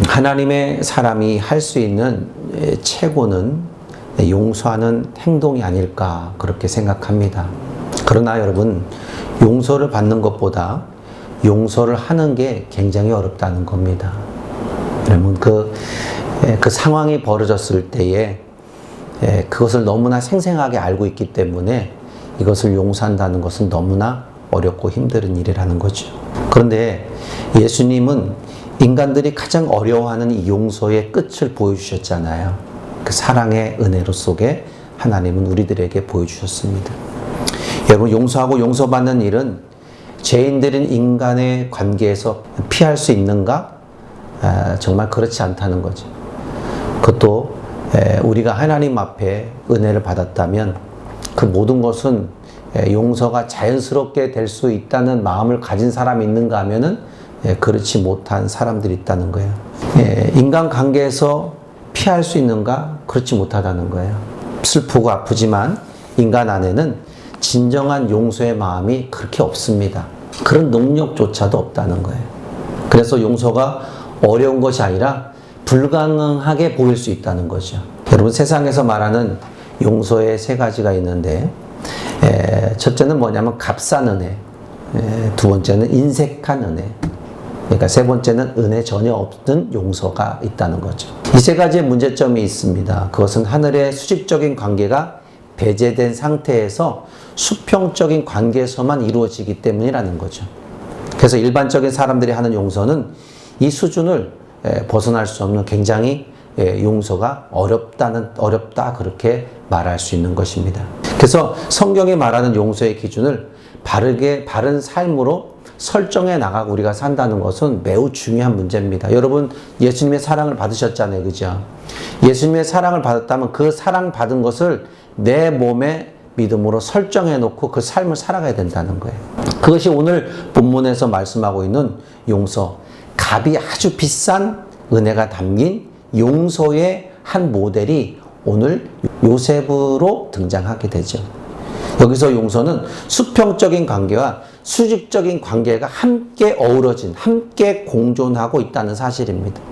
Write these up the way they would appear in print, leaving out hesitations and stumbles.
하나님의 사람이 할 수 있는 최고는 용서하는 행동이 아닐까 그렇게 생각합니다. 그러나 여러분, 용서를 받는 것보다 용서를 하는 게 굉장히 어렵다는 겁니다. 여러분, 그 상황이 벌어졌을 때에 그것을 너무나 생생하게 알고 있기 때문에 이것을 용서한다는 것은 너무나 어렵고 힘든 일이라는 거죠. 그런데 예수님은 인간들이 가장 어려워하는 이 용서의 끝을 보여주셨잖아요. 그 사랑의 은혜로 속에 하나님은 우리들에게 보여주셨습니다. 여러분, 용서하고 용서받는 일은 죄인들인 인간의 관계에서 피할 수 있는가? 정말 그렇지 않다는 거죠. 그것도 우리가 하나님 앞에 은혜를 받았다면 그 모든 것은 용서가 자연스럽게 될 수 있다는 마음을 가진 사람이 있는가 하면은 그렇지 못한 사람들이 있다는 거예요. 인간관계에서 피할 수 있는가? 그렇지 못하다는 거예요. 슬프고 아프지만 인간 안에는 진정한 용서의 마음이 그렇게 없습니다. 그런 능력조차도 없다는 거예요. 그래서 용서가 어려운 것이 아니라 불가능하게 보일 수 있다는 거죠. 여러분, 세상에서 말하는 용서의 세 가지가 있는데, 첫째는 뭐냐면 값싼 은혜, 두 번째는 인색한 은혜, 그러니까 세 번째는 은혜 전혀 없는 용서가 있다는 거죠. 이 세 가지의 문제점이 있습니다. 그것은 하늘의 수직적인 관계가 배제된 상태에서 수평적인 관계에서만 이루어지기 때문이라는 거죠. 그래서 일반적인 사람들이 하는 용서는 이 수준을 벗어날 수 없는 굉장히 용서가 어렵다 그렇게 말할 수 있는 것입니다. 그래서 성경이 말하는 용서의 기준을 바른 삶으로 설정해 나가고 우리가 산다는 것은 매우 중요한 문제입니다. 여러분, 예수님의 사랑을 받으셨잖아요. 그죠? 예수님의 사랑을 받았다면 그 사랑 받은 것을 내 몸에 믿음으로 설정해 놓고 그 삶을 살아가야 된다는 거예요. 그것이 오늘 본문에서 말씀하고 있는 용서, 값이 아주 비싼 은혜가 담긴 용서의 한 모델이 오늘 요셉으로 등장하게 되죠. 여기서 용서는 수평적인 관계와 수직적인 관계가 함께 어우러진, 함께 공존하고 있다는 사실입니다.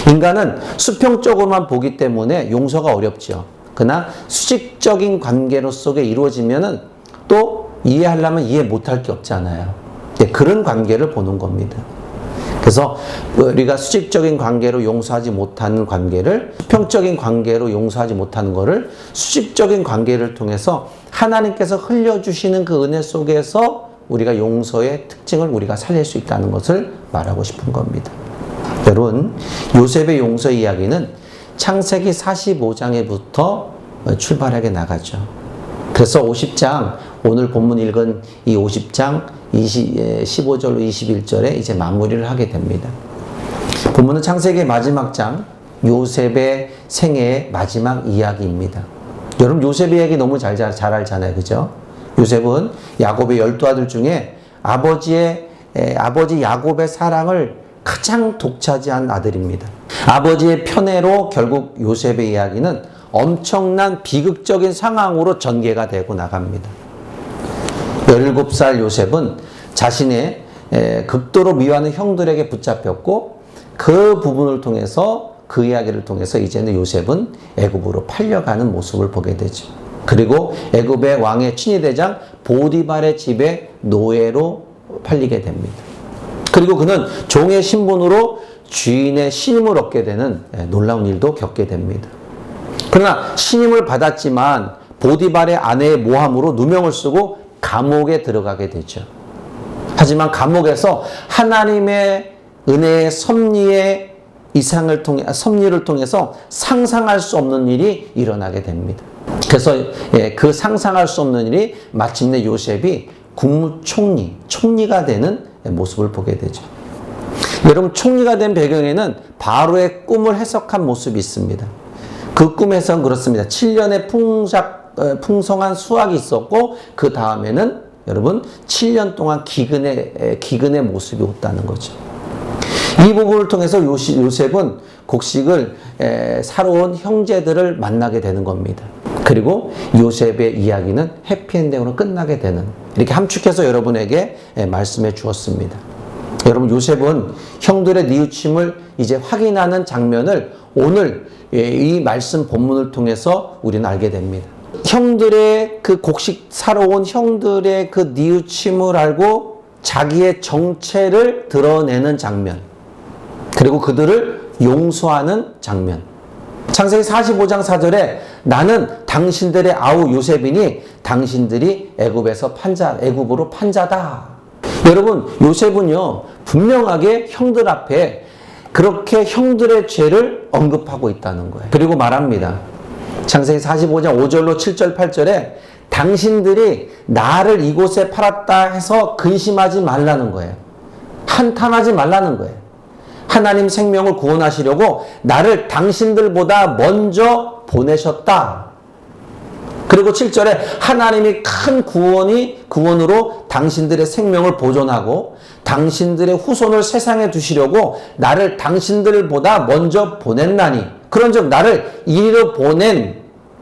인간은 수평적으로만 보기 때문에 용서가 어렵죠. 그러나 수직적인 관계로 속에 이루어지면은 또 이해하려면 이해 못할 게 없잖아요. 그런 관계를 보는 겁니다. 그래서 우리가 수직적인 관계로 용서하지 못하는 관계를 수평적인 관계로 용서하지 못하는 것을 수직적인 관계를 통해서 하나님께서 흘려주시는 그 은혜 속에서 우리가 용서의 특징을 우리가 살릴 수 있다는 것을 말하고 싶은 겁니다. 여러분, 요셉의 용서 이야기는 창세기 45장에부터 출발하게 나가죠. 그래서 50장, 오늘 본문 읽은 이 50장 15절로 21절에 이제 마무리를 하게 됩니다. 본문은 창세기의 마지막 장, 요셉의 생애의 마지막 이야기입니다. 여러분, 요셉의 이야기 너무 잘 알잖아요. 그죠? 요셉은 야곱의 12아들 중에 아버지 야곱의 사랑을 가장 독차지한 아들입니다. 아버지의 편애로 결국 요셉의 이야기는 엄청난 비극적인 상황으로 전개가 되고 나갑니다. 17살 요셉은 자신의 극도로 미워하는 형들에게 붙잡혔고 그 부분을 통해서 그 이야기를 통해서 이제는 요셉은 애굽으로 팔려가는 모습을 보게 되죠. 그리고 애굽의 왕의 친위대장 보디발의 집에 노예로 팔리게 됩니다. 그리고 그는 종의 신분으로 주인의 신임을 얻게 되는 놀라운 일도 겪게 됩니다. 그러나 신임을 받았지만 보디발의 아내의 모함으로 누명을 쓰고 감옥에 들어가게 되죠. 하지만 감옥에서 하나님의 은혜의 섭리의 섭리를 통해서 상상할 수 없는 일이 일어나게 됩니다. 그래서 그 상상할 수 없는 일이 마침내 요셉이 총리가 되는 모습을 보게 되죠. 여러분, 총리가 된 배경에는 바로의 꿈을 해석한 모습이 있습니다. 그 꿈의 해석은 그렇습니다. 7년의 풍성한 수확이 있었고 그 다음에는 여러분 7년 동안 기근의 모습이 왔다는 거죠. 이 부분을 통해서 요셉은 곡식을 사러 온 형제들을 만나게 되는 겁니다. 그리고 요셉의 이야기는 해피엔딩으로 끝나게 되는, 이렇게 함축해서 여러분에게 말씀해 주었습니다. 여러분, 요셉은 형들의 뉘우침을 이제 확인하는 장면을 오늘 이 말씀 본문을 통해서 우리는 알게 됩니다. 형들의 그 곡식사로운 형들의 그 뉘우침을 알고 자기의 정체를 드러내는 장면, 그리고 그들을 용서하는 장면. 창세기 45장 4절에 나는 당신들의 아우 요셉이니 당신들이 애굽으로 판자다. 여러분, 요셉은요 분명하게 형들 앞에 그렇게 형들의 죄를 언급하고 있다는 거예요. 그리고 말합니다. 창세기 45장 5절로 7절 8절에 당신들이 나를 이곳에 팔았다 해서 근심하지 말라는 거예요. 한탄하지 말라는 거예요. 하나님 생명을 구원하시려고 나를 당신들보다 먼저 보내셨다. 그리고 7절에 하나님이 큰 구원으로 당신들의 생명을 보존하고 당신들의 후손을 세상에 두시려고 나를 당신들보다 먼저 보냈나니, 그런즉 나를 이리로 보낸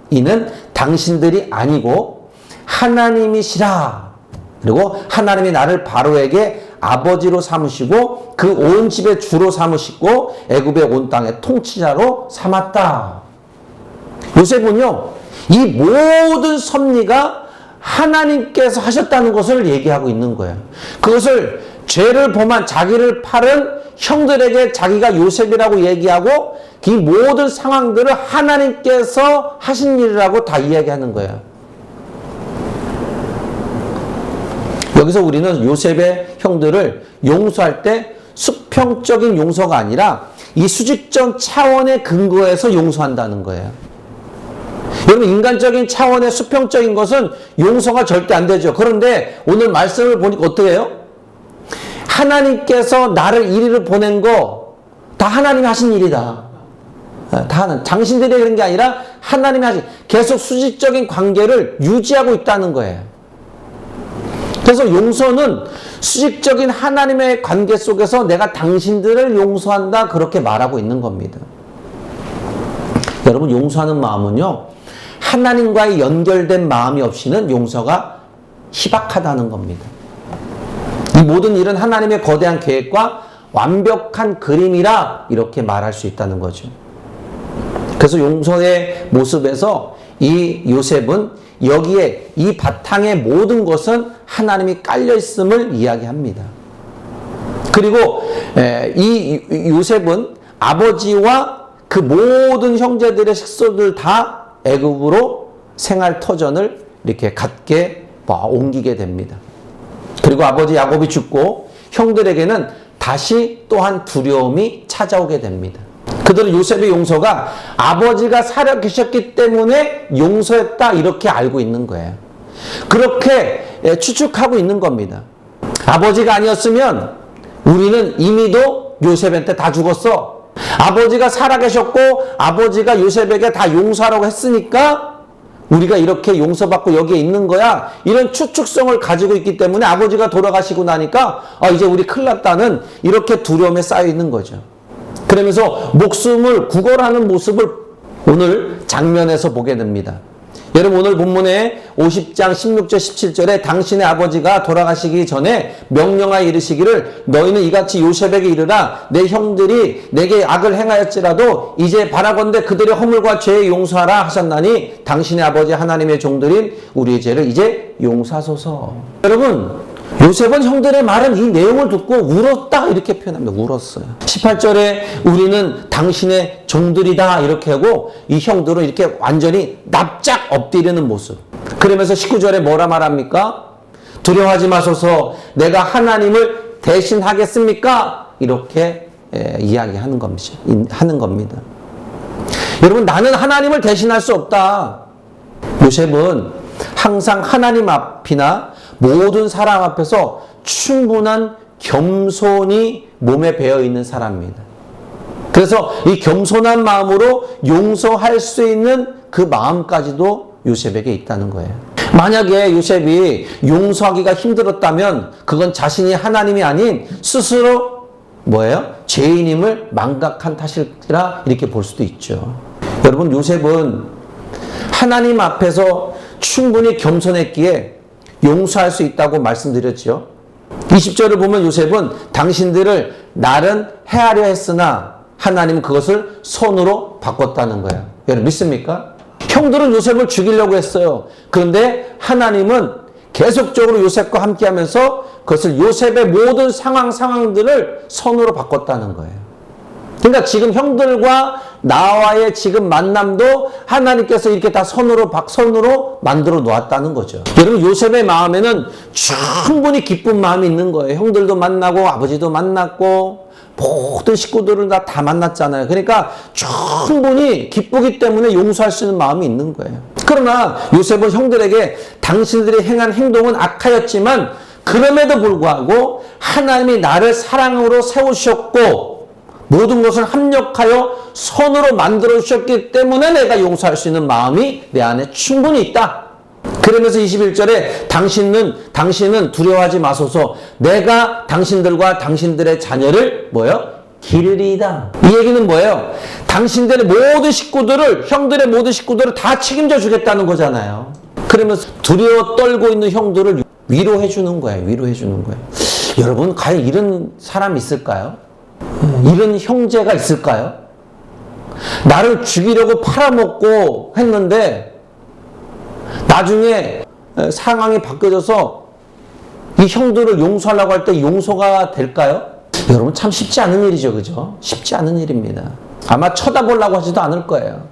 이는 당신들이 아니고 하나님이시라. 그리고 하나님이 나를 바로에게 아버지로 삼으시고 그 온 집의 주로 삼으시고 애굽의 온 땅의 통치자로 삼았다. 요셉은요 이 모든 섭리가 하나님께서 하셨다는 것을 얘기하고 있는 거예요. 그것을 죄를 범한 자기를 팔은 형들에게 자기가 요셉이라고 얘기하고 이 모든 상황들을 하나님께서 하신 일이라고 다 이야기하는 거예요. 여기서 우리는 요셉의 형들을 용서할 때 수평적인 용서가 아니라 이 수직적 차원의 근거에서 용서한다는 거예요. 여러분, 인간적인 차원의 수평적인 것은 용서가 절대 안 되죠. 그런데 오늘 말씀을 보니까 어떻게 해요? 하나님께서 나를 이리로 보낸 거 다 하나님이 하신 일이다. 다 당신들이 그런 게 아니라 하나님이 하신, 계속 수직적인 관계를 유지하고 있다는 거예요. 그래서 용서는 수직적인 하나님의 관계 속에서 내가 당신들을 용서한다, 그렇게 말하고 있는 겁니다. 여러분, 용서하는 마음은요 하나님과의 연결된 마음이 없이는 용서가 희박하다는 겁니다. 이 모든 일은 하나님의 거대한 계획과 완벽한 그림이라 이렇게 말할 수 있다는 거죠. 그래서 용서의 모습에서 이 요셉은 여기에 이 바탕의 모든 것은 하나님이 깔려 있음을 이야기합니다. 그리고 이 요셉은 아버지와 그 모든 형제들의 식소들 다 애굽으로 생활 터전을 이렇게 갖게 옮기게 됩니다. 그리고 아버지 야곱이 죽고 형들에게는 다시 또한 두려움이 찾아오게 됩니다. 그들은 요셉의 용서가 아버지가 살아 계셨기 때문에 용서했다, 이렇게 알고 있는 거예요. 그렇게 추측하고 있는 겁니다. 아버지가 아니었으면 우리는 이미도 요셉한테 다 죽었어. 아버지가 살아 계셨고 아버지가 요셉에게 다 용서하라고 했으니까 우리가 이렇게 용서받고 여기에 있는 거야, 이런 추측성을 가지고 있기 때문에 아버지가 돌아가시고 나니까 이제 우리 큰일 났다는 이렇게 두려움에 쌓여 있는 거죠. 그러면서 목숨을 구걸하는 모습을 오늘 장면에서 보게 됩니다. 여러분, 오늘 본문에 50장 16절 17절에 당신의 아버지가 돌아가시기 전에 명령하여 이르시기를 너희는 이같이 요셉에게 이르라. 내 형들이 내게 악을 행하였지라도 이제 바라건대 그들의 허물과 죄에 용서하라 하셨나니 당신의 아버지 하나님의 종들인 우리의 죄를 이제 용서하소서. 여러분, 요셉은 형들의 말은 이 내용을 듣고 울었다, 이렇게 표현합니다. 울었어요. 18절에 우리는 당신의 종들이다, 이렇게 하고 이 형들은 이렇게 완전히 납작 엎드리는 모습. 그러면서 19절에 뭐라 말합니까? 두려워하지 마소서, 내가 하나님을 대신하겠습니까? 이렇게 이야기하는 겁니다. 여러분, 나는 하나님을 대신할 수 없다. 요셉은 항상 하나님 앞이나 모든 사람 앞에서 충분한 겸손이 몸에 배어 있는 사람입니다. 그래서 이 겸손한 마음으로 용서할 수 있는 그 마음까지도 요셉에게 있다는 거예요. 만약에 요셉이 용서하기가 힘들었다면 그건 자신이 하나님이 아닌 스스로 죄인임을 망각한 탓이라 이렇게 볼 수도 있죠. 여러분, 요셉은 하나님 앞에서 충분히 겸손했기에 용서할 수 있다고 말씀드렸죠. 20절을 보면 요셉은 당신들을 날은 해하려 했으나 하나님은 그것을 손으로 바꿨다는 거예요. 여러분 믿습니까? 형들은 요셉을 죽이려고 했어요. 그런데 하나님은 계속적으로 요셉과 함께 하면서 그것을 요셉의 모든 상황들을 손으로 바꿨다는 거예요. 그러니까 지금 형들과 나와의 지금 만남도 하나님께서 이렇게 다 손으로 만들어 놓았다는 거죠. 여러분 요셉의 마음에는 충분히 기쁜 마음이 있는 거예요. 형들도 만나고 아버지도 만났고 모든 식구들을 다 만났잖아요. 그러니까 충분히 기쁘기 때문에 용서할 수 있는 마음이 있는 거예요. 그러나 요셉은 형들에게 당신들이 행한 행동은 악하였지만 그럼에도 불구하고 하나님이 나를 사랑으로 세우셨고 모든 것을 합력하여 선으로 만들어 주셨기 때문에 내가 용서할 수 있는 마음이 내 안에 충분히 있다. 그러면서 21절에 당신은 두려워하지 마소서 내가 당신들과 당신들의 자녀를 기르리이다. 이 얘기는 뭐예요? 당신들의 모든 식구들을 형들의 모든 식구들을 다 책임져 주겠다는 거잖아요. 그러면서 두려워 떨고 있는 형들을 위로해 주는 거예요. 위로해 주는 거예요. 여러분 과연 이런 사람이 있을까요? 이런 형제가 있을까요? 나를 죽이려고 팔아먹고 했는데 나중에 상황이 바뀌어져서 이 형들을 용서하려고 할 때 용서가 될까요? 여러분 참 쉽지 않은 일이죠. 그죠? 쉽지 않은 일입니다. 아마 쳐다보려고 하지도 않을 거예요.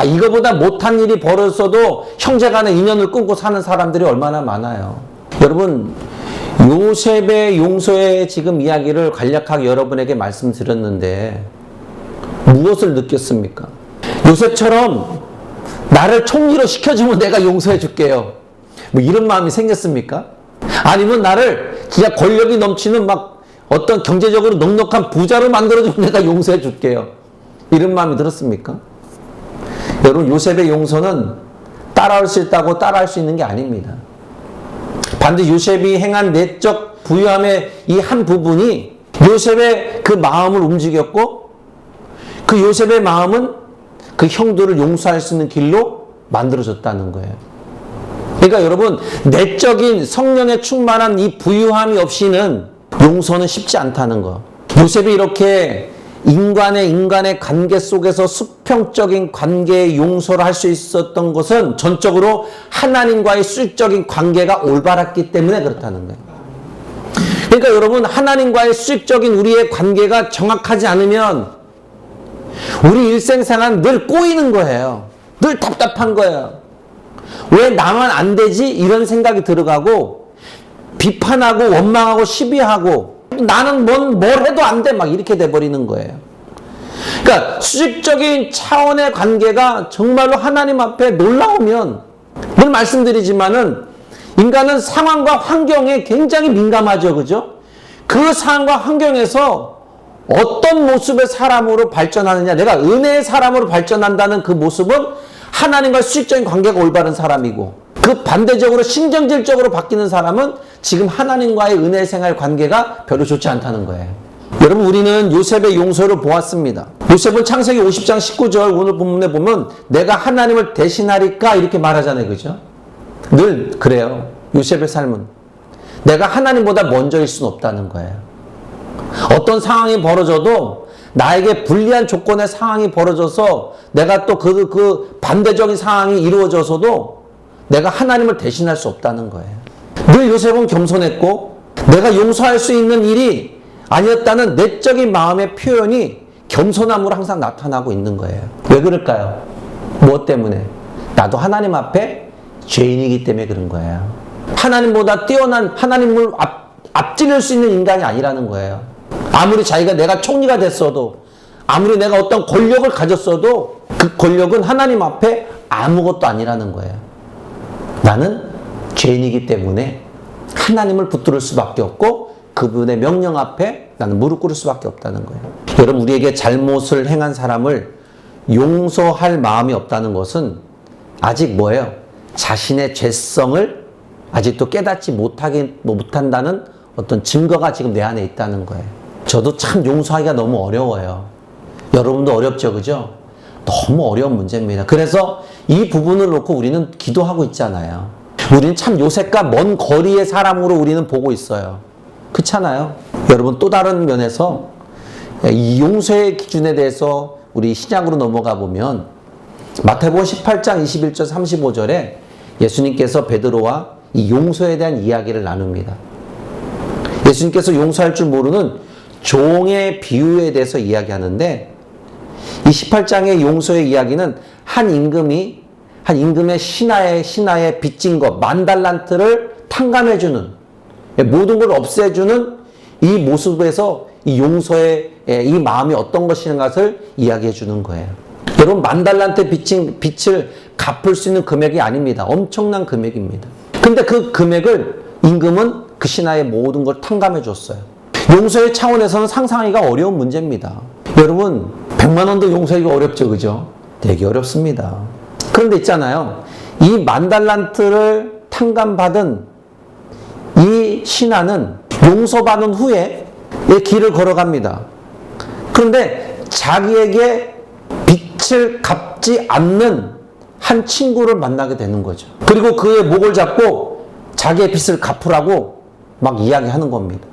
이거보다 못한 일이 벌어졌어도 형제간의 인연을 끊고 사는 사람들이 얼마나 많아요. 여러분 요셉의 용서의 지금 이야기를 간략하게 여러분에게 말씀드렸는데 무엇을 느꼈습니까? 요셉처럼 나를 총리로 시켜주면 내가 용서해 줄게요. 이런 마음이 생겼습니까? 아니면 나를 진짜 권력이 넘치는 어떤 경제적으로 넉넉한 부자로 만들어주면 내가 용서해 줄게요. 이런 마음이 들었습니까? 여러분 요셉의 용서는 따라할 수 있다고 따라할 수 있는 게 아닙니다. 반드시 요셉이 행한 내적 부유함의 이 한 부분이 요셉의 그 마음을 움직였고 그 요셉의 마음은 그 형들을 용서할 수 있는 길로 만들어졌다는 거예요. 그러니까 여러분 내적인 성령에 충만한 이 부유함이 없이는 용서는 쉽지 않다는 거. 요셉이 이렇게 인간의 관계 속에서 수평적인 관계의 용서를 할 수 있었던 것은 전적으로 하나님과의 수직적인 관계가 올바랐기 때문에 그렇다는 거예요. 그러니까 여러분 하나님과의 수직적인 우리의 관계가 정확하지 않으면 우리 일생생활은 늘 꼬이는 거예요. 늘 답답한 거예요. 왜 나만 안 되지? 이런 생각이 들어가고 비판하고 원망하고 시비하고 나는 뭘 해도 안 돼. 이렇게 돼버리는 거예요. 그러니까 수직적인 차원의 관계가 정말로 하나님 앞에 놀라우면 늘 말씀드리지만은 인간은 상황과 환경에 굉장히 민감하죠. 그죠? 그 상황과 환경에서 어떤 모습의 사람으로 발전하느냐, 내가 은혜의 사람으로 발전한다는 그 모습은 하나님과 수직적인 관계가 올바른 사람이고 그 반대적으로 신경질적으로 바뀌는 사람은 지금 하나님과의 은혜 생활 관계가 별로 좋지 않다는 거예요. 여러분 우리는 요셉의 용서를 보았습니다. 요셉은 창세기 50장 19절 오늘 본문에 보면 내가 하나님을 대신하리까 이렇게 말하잖아요. 그죠? 늘 그래요. 요셉의 삶은 내가 하나님보다 먼저일 수는 없다는 거예요. 어떤 상황이 벌어져도 나에게 불리한 조건의 상황이 벌어져서 내가 또 그 반대적인 상황이 이루어져서도 내가 하나님을 대신할 수 없다는 거예요. 늘 요셉은 겸손했고 내가 용서할 수 있는 일이 아니었다는 내적인 마음의 표현이 겸손함으로 항상 나타나고 있는 거예요. 왜 그럴까요? 무엇 때문에? 나도 하나님 앞에 죄인이기 때문에 그런 거예요. 하나님보다 뛰어난 하나님을 앞지를 수 있는 인간이 아니라는 거예요. 아무리 자기가 내가 총리가 됐어도 아무리 내가 어떤 권력을 가졌어도 그 권력은 하나님 앞에 아무것도 아니라는 거예요. 나는 죄인이기 때문에 하나님을 붙들을 수밖에 없고 그분의 명령 앞에 나는 무릎 꿇을 수밖에 없다는 거예요. 여러분 우리에게 잘못을 행한 사람을 용서할 마음이 없다는 것은 아직 뭐예요? 자신의 죄성을 아직도 깨닫지 못한다는 어떤 증거가 지금 내 안에 있다는 거예요. 저도 참 용서하기가 너무 어려워요. 여러분도 어렵죠, 그죠? 너무 어려운 문제입니다. 그래서 이 부분을 놓고 우리는 기도하고 있잖아요. 우리는 참 요셉과 먼 거리의 사람으로 우리는 보고 있어요. 그렇잖아요. 여러분, 또 다른 면에서 이 용서의 기준에 대해서 우리 신약으로 넘어가 보면 마태복음 18장 21절 35절에 예수님께서 베드로와 이 용서에 대한 이야기를 나눕니다. 예수님께서 용서할 줄 모르는 종의 비유에 대해서 이야기하는데, 이 18장의 용서의 이야기는 한 임금의 신하에 빚진 것, 10,000달란트를 탕감해주는, 모든 걸 없애주는 이 모습에서 이 용서의 이 마음이 어떤 것인가를 이야기해 주는 거예요. 여러분, 10,000달란트 빚진 빚을 갚을 수 있는 금액이 아닙니다. 엄청난 금액입니다. 근데 그 금액을 임금은 그 신하의 모든 걸 탕감해 줬어요. 용서의 차원에서는 상상하기가 어려운 문제입니다. 여러분, 100만 원도 용서하기가 어렵죠, 그죠? 되게 어렵습니다. 그런데 있잖아요, 이 10,000달란트를 탕감받은 이 신하는 용서받은 후에 길을 걸어갑니다. 그런데 자기에게 빚을 갚지 않는 한 친구를 만나게 되는 거죠. 그리고 그의 목을 잡고 자기의 빚을 갚으라고 막 이야기하는 겁니다.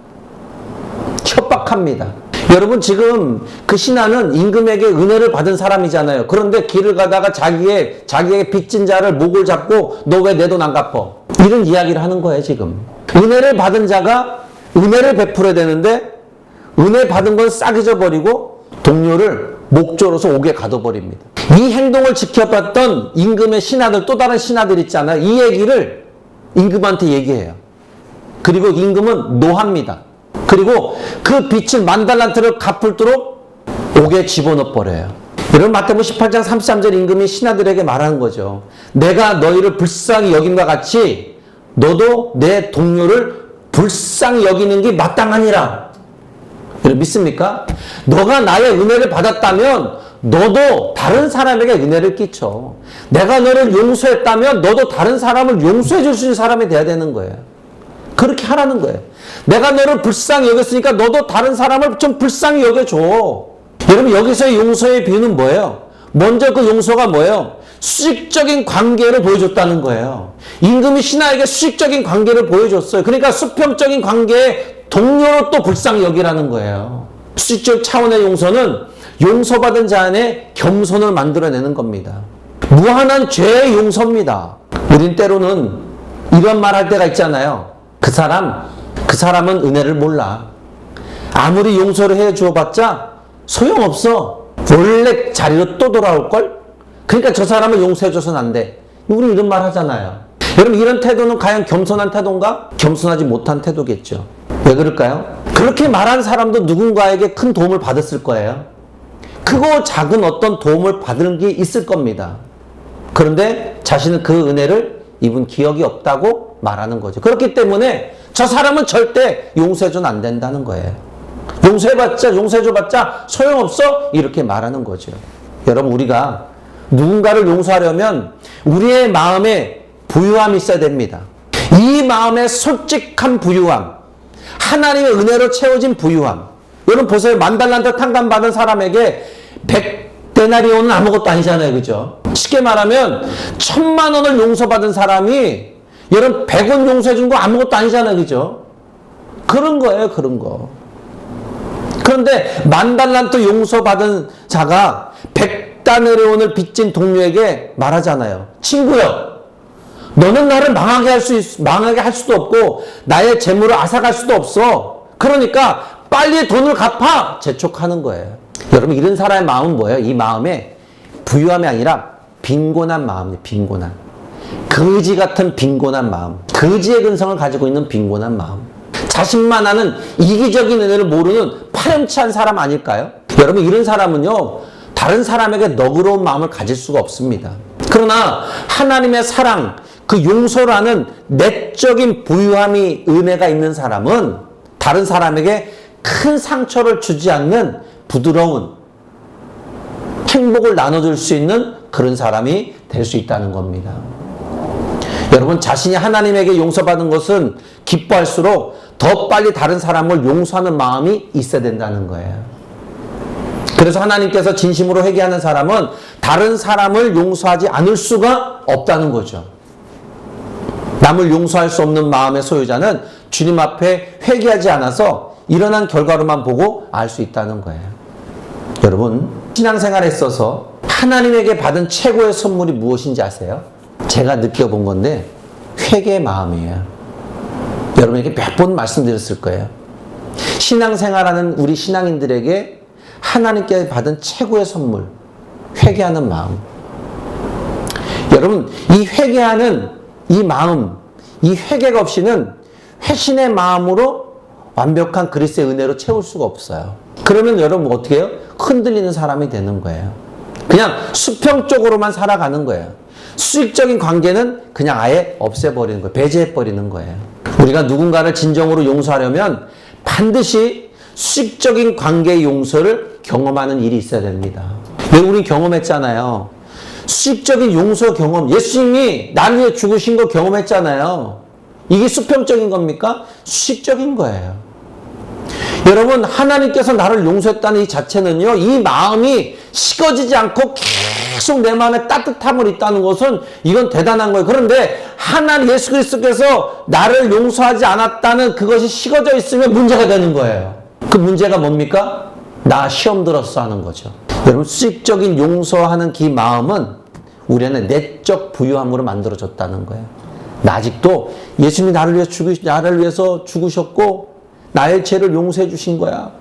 협박합니다. 여러분, 지금 그 신하는 임금에게 은혜를 받은 사람이잖아요. 그런데 길을 가다가 자기에게 빚진 자를 목을 잡고 너 왜 내 돈 안 갚어? 이런 이야기를 하는 거예요, 지금. 은혜를 받은 자가 은혜를 베풀어야 되는데 은혜 받은 건 싸게져 버리고 동료를 목조로서 옥에 가둬버립니다. 이 행동을 지켜봤던 임금의 신하들, 또 다른 신하들 있잖아요. 이 얘기를 임금한테 얘기해요. 그리고 임금은 노합니다. 그리고 그 빚을 10,000달란트를 갚을도록 옥에 집어넣어 버려요. 여러분, 마태복음 18장 33절 임금이 신하들에게 말하는 거죠. 내가 너희를 불쌍히 여김과 같이 너도 내 동료를 불쌍히 여기는 게 마땅하니라. 여러분, 믿습니까? 너가 나의 은혜를 받았다면 너도 다른 사람에게 은혜를 끼쳐. 내가 너를 용서했다면 너도 다른 사람을 용서해 줄 수 있는 사람이 돼야 되는 거예요. 그렇게 하라는 거예요. 내가 너를 불쌍히 여겼으니까 너도 다른 사람을 좀 불쌍히 여겨줘. 여러분, 여기서의 용서의 비유는 뭐예요? 먼저 그 용서가 뭐예요? 수직적인 관계를 보여줬다는 거예요. 임금이 신하에게 수직적인 관계를 보여줬어요. 그러니까 수평적인 관계에 동료로 또 불쌍히 여기라는 거예요. 수직적 차원의 용서는 용서받은 자 안에 겸손을 만들어내는 겁니다. 무한한 죄의 용서입니다. 우린 때로는 이런 말 할 때가 있잖아요. 그 사람은 은혜를 몰라. 아무리 용서를 해 주어봤자 소용없어. 원래 자리로 또 돌아올걸? 그러니까 저 사람을 용서해줘서는 안 돼. 우리 이런 말 하잖아요. 여러분, 이런 태도는 과연 겸손한 태도인가? 겸손하지 못한 태도겠죠. 왜 그럴까요? 그렇게 말한 사람도 누군가에게 큰 도움을 받았을 거예요. 크고 작은 어떤 도움을 받은 게 있을 겁니다. 그런데 자신은 그 은혜를 입은 기억이 없다고 말하는 거죠. 그렇기 때문에 저 사람은 절대 용서해줘는 안 된다는 거예요. 용서해줘봤자 소용없어? 이렇게 말하는 거죠. 여러분, 우리가 누군가를 용서하려면 우리의 마음에 부유함이 있어야 됩니다. 이 마음에 솔직한 부유함, 하나님의 은혜로 채워진 부유함. 여러분 보세요. 10,000달란트 탕감받은 사람에게 100데나리온은 아무것도 아니잖아요. 그죠? 쉽게 말하면 1,000,000원을 용서받은 사람이 여러분 100원 용서해 준 거 아무것도 아니잖아요. 그죠? 그런 거예요. 그런 거. 그런데 10,000달란트 용서받은 자가 100데나리온을 빚진 동료에게 말하잖아요. 친구요, 너는 나를 망하게 할 수도 없고 나의 재물을 앗아갈 수도 없어. 그러니까 빨리 돈을 갚아. 재촉하는 거예요. 여러분, 이런 사람의 마음은 뭐예요? 이 마음에 부유함이 아니라 빈곤한 마음이에요. 빈곤한. 거지 같은 빈곤한 마음. 거지의 근성을 가지고 있는 빈곤한 마음. 자신만 아는 이기적인 은혜를 모르는 파렴치한 사람 아닐까요? 여러분, 이런 사람은요, 다른 사람에게 너그러운 마음을 가질 수가 없습니다. 그러나 하나님의 사랑, 그 용서라는 내적인 부유함이 은혜가 있는 사람은 다른 사람에게 큰 상처를 주지 않는 부드러운 행복을 나눠줄 수 있는 그런 사람이 될 수 있다는 겁니다. 여러분, 자신이 하나님에게 용서받은 것은 기뻐할수록 더 빨리 다른 사람을 용서하는 마음이 있어야 된다는 거예요. 그래서 하나님께서 진심으로 회개하는 사람은 다른 사람을 용서하지 않을 수가 없다는 거죠. 남을 용서할 수 없는 마음의 소유자는 주님 앞에 회개하지 않아서 일어난 결과로만 보고 알 수 있다는 거예요. 여러분, 신앙생활에 있어서 하나님에게 받은 최고의 선물이 무엇인지 아세요? 제가 느껴본 건데 회개의 마음이에요. 여러분에게 몇 번 말씀드렸을 거예요. 신앙생활하는 우리 신앙인들에게 하나님께 받은 최고의 선물, 회개하는 마음. 여러분, 이 회개하는 이 마음, 이 회개가 없이는 회신의 마음으로 완벽한 그리스도의 은혜로 채울 수가 없어요. 그러면 여러분 어떻게 해요? 흔들리는 사람이 되는 거예요. 그냥 수평적으로만 살아가는 거예요. 수직적인 관계는 그냥 아예 없애버리는 거예요. 배제해버리는 거예요. 우리가 누군가를 진정으로 용서하려면 반드시 수직적인 관계의 용서를 경험하는 일이 있어야 됩니다. 왜 우리 경험했잖아요. 수직적인 용서 경험, 예수님이 나를 위해 죽으신 거 경험했잖아요. 이게 수평적인 겁니까? 수직적인 거예요. 여러분, 하나님께서 나를 용서했다는 이 자체는요, 이 마음이 식어지지 않고 계속 내 마음에 따뜻함을 있다는 것은 이건 대단한 거예요. 그런데 하나님 예수 그리스도께서 나를 용서하지 않았다는 그것이 식어져 있으면 문제가 되는 거예요. 그 문제가 뭡니까? 나 시험 들었어 하는 거죠. 여러분, 수직적인 용서하는 그 마음은 우리 안에 내적 부유함으로 만들어졌다는 거예요. 나 아직도 예수님이 나를 위해서 죽으셨고 나의 죄를 용서해 주신 거야.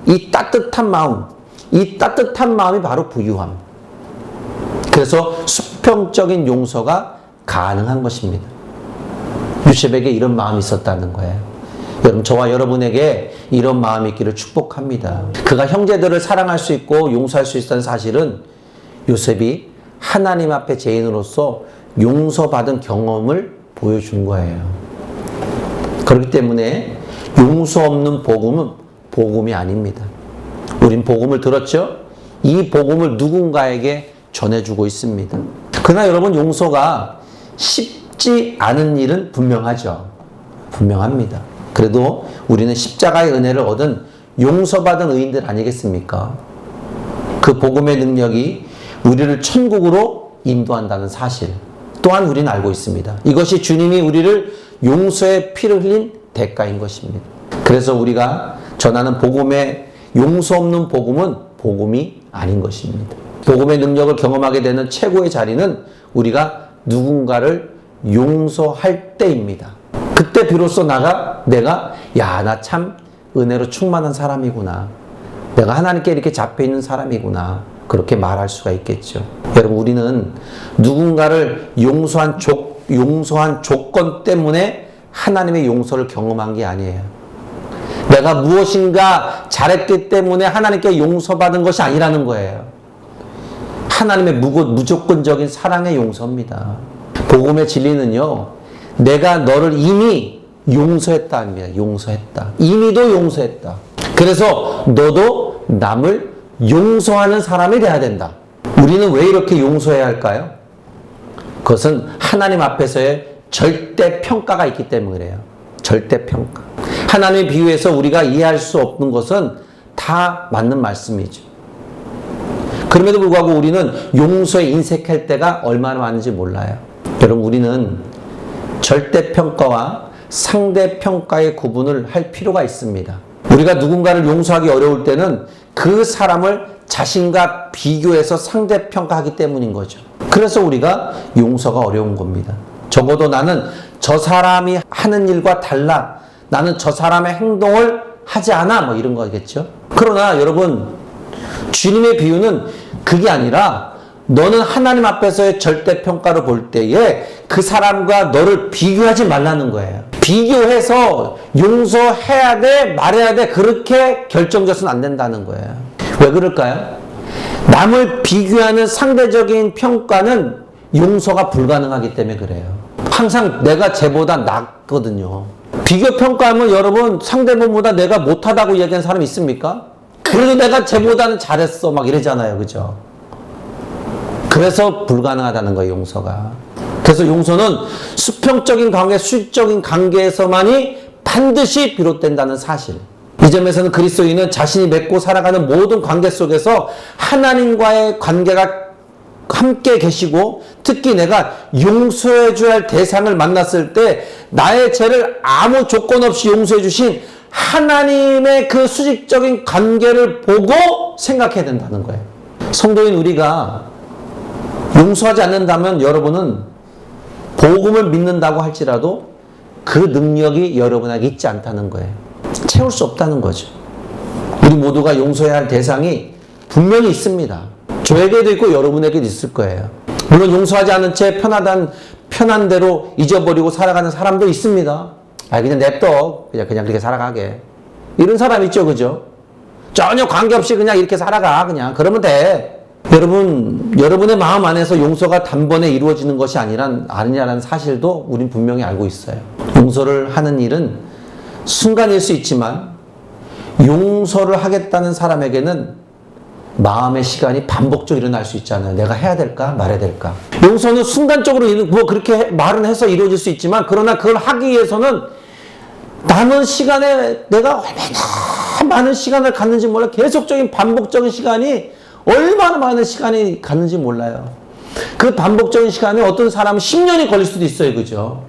이 따뜻한 마음이 바로 부유함. 그래서 수평적인 용서가 가능한 것입니다. 요셉에게 이런 마음이 있었다는 거예요. 여러분, 저와 여러분에게 이런 마음이 있기를 축복합니다. 그가 형제들을 사랑할 수 있고 용서할 수 있다는 사실은 요셉이 하나님 앞에 죄인으로서 용서받은 경험을 보여준 거예요. 그렇기 때문에 용서 없는 복음은 복음이 아닙니다. 우린 복음을 들었죠? 이 복음을 누군가에게 전해주고 있습니다. 그러나 여러분, 용서가 쉽지 않은 일은 분명하죠. 분명합니다. 그래도 우리는 십자가의 은혜를 얻은 용서받은 의인들 아니겠습니까? 그 복음의 능력이 우리를 천국으로 인도한다는 사실 또한 우리는 알고 있습니다. 이것이 주님이 우리를 용서의 피를 흘린 대가인 것입니다. 그래서 우리가 전하는 복음의 용서 없는 복음은 복음이 아닌 것입니다. 복음의 능력을 경험하게 되는 최고의 자리는 우리가 누군가를 용서할 때입니다. 그때 비로소 내가 나 참 은혜로 충만한 사람이구나. 내가 하나님께 이렇게 잡혀있는 사람이구나. 그렇게 말할 수가 있겠죠. 여러분, 우리는 누군가를 용서한 조건 때문에 하나님의 용서를 경험한 게 아니에요. 내가 무엇인가 잘했기 때문에 하나님께 용서받은 것이 아니라는 거예요. 하나님의 무조건적인 사랑의 용서입니다. 복음의 진리는요, 내가 너를 이미 용서했다 합니다. 용서했다. 이미도 용서했다. 그래서 너도 남을 용서하는 사람이 돼야 된다. 우리는 왜 이렇게 용서해야 할까요? 그것은 하나님 앞에서의 절대 평가가 있기 때문에 그래요. 절대 평가. 하나님의 비유에서 우리가 이해할 수 없는 것은 다 맞는 말씀이죠. 그럼에도 불구하고 우리는 용서에 인색할 때가 얼마나 많은지 몰라요. 여러분, 우리는 절대 평가와 상대 평가의 구분을 할 필요가 있습니다. 우리가 누군가를 용서하기 어려울 때는 그 사람을 자신과 비교해서 상대 평가하기 때문인 거죠. 그래서 우리가 용서가 어려운 겁니다. 적어도 나는 저 사람이 하는 일과 달라. 나는 저 사람의 행동을 하지 않아. 이런 거겠죠. 그러나 여러분, 주님의 비유는 그게 아니라 너는 하나님 앞에서의 절대평가를 볼 때에 그 사람과 너를 비교하지 말라는 거예요. 비교해서 용서해야 돼, 말해야 돼, 그렇게 결정져서는 안 된다는 거예요. 왜 그럴까요? 남을 비교하는 상대적인 평가는 용서가 불가능하기 때문에 그래요. 항상 내가 쟤보다 낫거든요. 비교 평가하면 여러분, 상대방보다 내가 못하다고 이야기하는 사람 있습니까? 그래도 내가 쟤보다는 잘했어 막 이러잖아요. 그죠? 그래서 불가능하다는 거예요, 용서가. 그래서 용서는 수평적인 관계, 수직적인 관계에서만이 반드시 비롯된다는 사실. 이 점에서는 그리스도인은 자신이 맺고 살아가는 모든 관계 속에서 하나님과의 관계가 함께 계시고 특히 내가 용서해 줘야 할 대상을 만났을 때 나의 죄를 아무 조건 없이 용서해 주신 하나님의 그 수직적인 관계를 보고 생각해야 된다는 거예요. 성도인 우리가 용서하지 않는다면 여러분은 복음을 믿는다고 할지라도 그 능력이 여러분에게 있지 않다는 거예요. 채울 수 없다는 거죠. 우리 모두가 용서해야 할 대상이 분명히 있습니다. 저에게도 있고 여러분에게도 있을 거예요. 물론 용서하지 않은 채 편한 대로 잊어버리고 살아가는 사람도 있습니다. 그냥 냅둬. 그냥 그렇게 살아가게. 이런 사람 있죠, 그죠? 전혀 관계없이 그냥 이렇게 살아가. 그냥. 그러면 돼. 여러분의 마음 안에서 용서가 단번에 이루어지는 것이 아니냐는 사실도 우린 분명히 알고 있어요. 용서를 하는 일은 순간일 수 있지만 용서를 하겠다는 사람에게는 마음의 시간이 반복적으로 일어날 수 있잖아요. 내가 해야 될까 말아야 될까. 용서는 순간적으로 뭐 그렇게 말은 해서 이루어질 수 있지만 그러나 그걸 하기 위해서는 남은 시간에 내가 얼마나 많은 시간을 갖는지 몰라. 계속적인 반복적인 시간이 얼마나 많은 시간이 갔는지 몰라요. 그 반복적인 시간에 어떤 사람은 10년이 걸릴 수도 있어요. 그죠?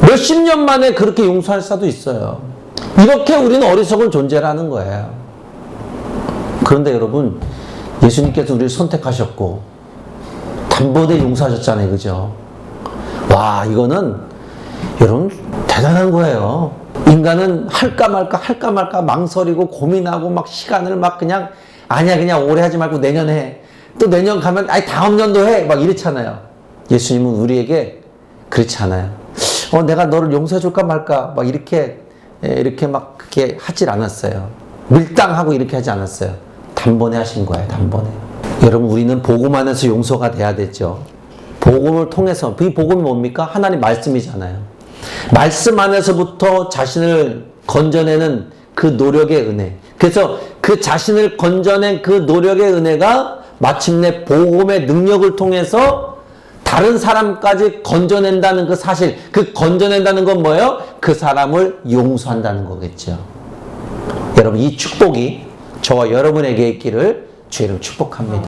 몇십 년 만에 그렇게 용서할 수도 있어요. 이렇게 우리는 어리석은 존재라는 거예요. 그런데 여러분, 예수님께서 우리를 선택하셨고 단번에 용서하셨잖아요. 그죠? 와, 이거는 여러분 대단한 거예요. 인간은 할까 말까 망설이고 고민하고 막 시간을 막 그냥 그냥 올해 하지 말고 내년에 해. 또 내년 가면 다음 년도 해. 막 이렇잖아요. 예수님은 우리에게 그렇지 않아요. 내가 너를 용서해 줄까 말까 막 이렇게 막 그렇게 하질 않았어요. 밀당하고 이렇게 하지 않았어요. 단번에 하신 거예요. 단번에. 여러분, 우리는 복음 안에서 용서가 돼야 되죠. 복음을 통해서. 이 복음이 뭡니까? 하나님 말씀이잖아요. 말씀 안에서부터 자신을 건져내는 그 노력의 은혜. 그래서 그 자신을 건져낸 그 노력의 은혜가 마침내 복음의 능력을 통해서 다른 사람까지 건져낸다는 그 사실, 그 건져낸다는 건 뭐예요? 그 사람을 용서한다는 거겠죠. 여러분, 이 축복이 저와 여러분에게 있기를 주의 이름으로 축복합니다.